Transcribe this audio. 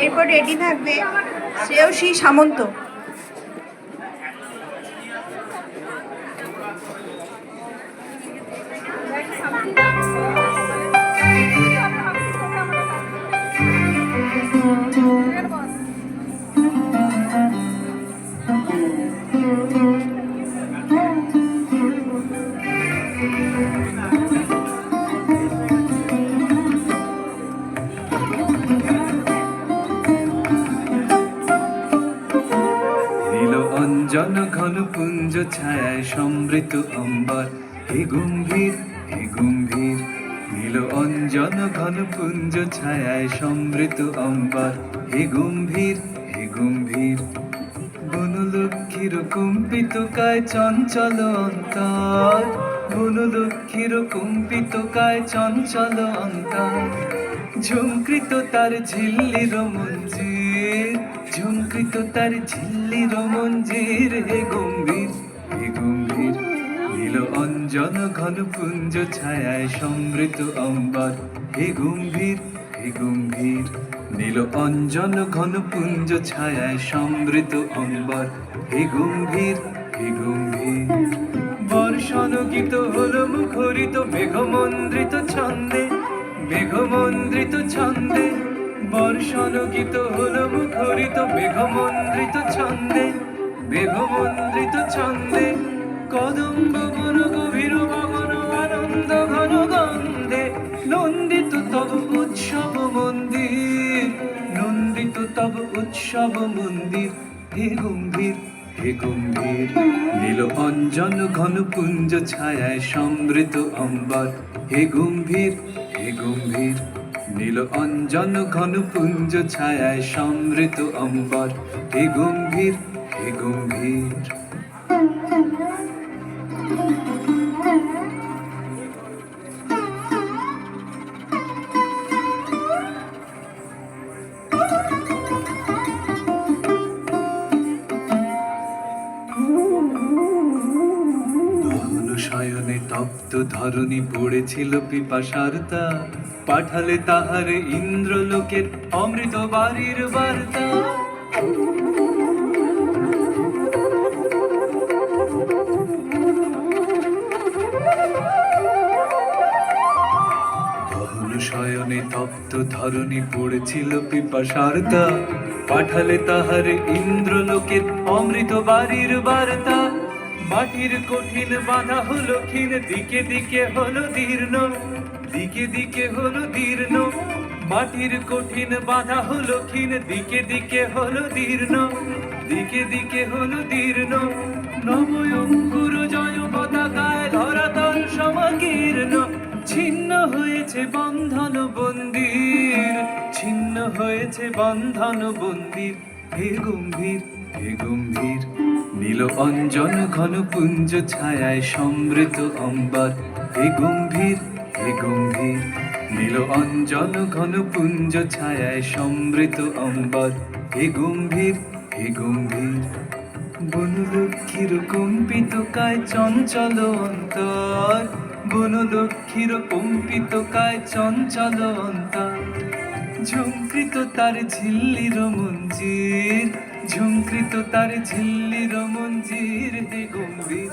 এরপর রেডি থাকবে শ্রেয়সী সামন্ত। জন ঘন পুঞ্জ ছায়ায় সমৃত অম্বর, হে গম্ভীর হে গম্ভীর। নীল অঞ্জন ঘন পুঞ্জ ছায়ায় সমৃত অম্বর, হে গম্ভীর হে গম্ভীর। বনলক্ষ্মীর কম্পিত কায় চঞ্চল অন্তর, বনলক্ষ্মীর কম্পিত কায় চঞ্চল অন্তর। ঝঙ্কৃত তার ঝিল্লির মঞ্জির, ঝঙ্কৃত তার ঝিল্লির মঞ্জির, হে গম্ভীর হে গম্ভীর। নীল অঞ্জন ঘন পুঞ্জ ছায়ায় সমৃত অম্বর, হে গম্ভীর হে গম্ভীর। নীল অঞ্জন ঘন পুঞ্জ ছায়ায় সমৃত অম্বর, হে গম্ভীর হে গম্ভীর। বর্ষণ গীত হল মুখরিত মেঘমন্দ্রিত ছন্দে, মেঘমন্দ্রিত ছন্দে। বর্ষণ গীত হল মুখরিত মেঘমন্দ্রিত ছন্দে, মেঘমন্দ্রিত ছন্দে। কদম্ব বন গভীর গগন আনন্দ ঘন গন্ধে, নন্দিত তব উৎসব মন্দির, নন্দিত তব উৎসব মন্দির, হে গম্ভীর হে গম্ভীর। নীল অঞ্জন ঘন পুঞ্জ ছায়ায় সমৃত অম্বর, হে গম্ভীর হে গম্ভীর। নীল অঞ্জন ঘন পুঞ্জ ছায়ায় সমৃত অম্বর, হে গম্ভীর হে গম্ভীর। শয়নে তপ্ত ধরণী পড়েছিল পিপাসার্তা, পাঠালে তাহারে ইন্দ্রলোকের অমৃত বাড়ির বার্তা। শয়নে তপ্ত ধরণী পড়েছিল পিপাসার্তা, পাঠালে তাহারে ইন্দ্রলোকের অমৃত বাড়ির বার্তা। মাটির কঠিন বাধা হলো ক্ষীণ, দিকে দিকে হলো দীর্ণ, দিকে দিকে হলো দীর্ণ। মাটির কঠিন বাধা হলো ক্ষীণ, দিকে দিকে হলো দীর্ণ, দিকে দিকে হলো দীর্ণ। নবয়ঙ্কুর জয় পতাকায় ধরাতল সমাকীর্ণ, ছিন্ন হয়েছে বন্ধন বন্দির, ছিন্ন হয়েছে বন্ধন বন্দির, হে গম্ভীর হে গম্ভীর। নীল অঞ্জন ঘন পুঞ্জ ছায়ায় সমৃত অম্বর, হে গম্ভীর হে গম্ভীর। নীল অঞ্জন ঘন পুঞ্জ ছায়ায় সমৃত অম্বর, হে গম্ভীর হে গম্ভীর। বনলক্ষ্মীর কম্পিত কায় চঞ্চল অন্তর, বনলক্ষ্মীর কম্পিত কায় চঞ্চল অন্তর। ঝঙ্কৃত তার ঝিল্লির মঞ্জির, ঝঙ্কৃত তার ঝিল্লির মঞ্জির, হে গম্ভীর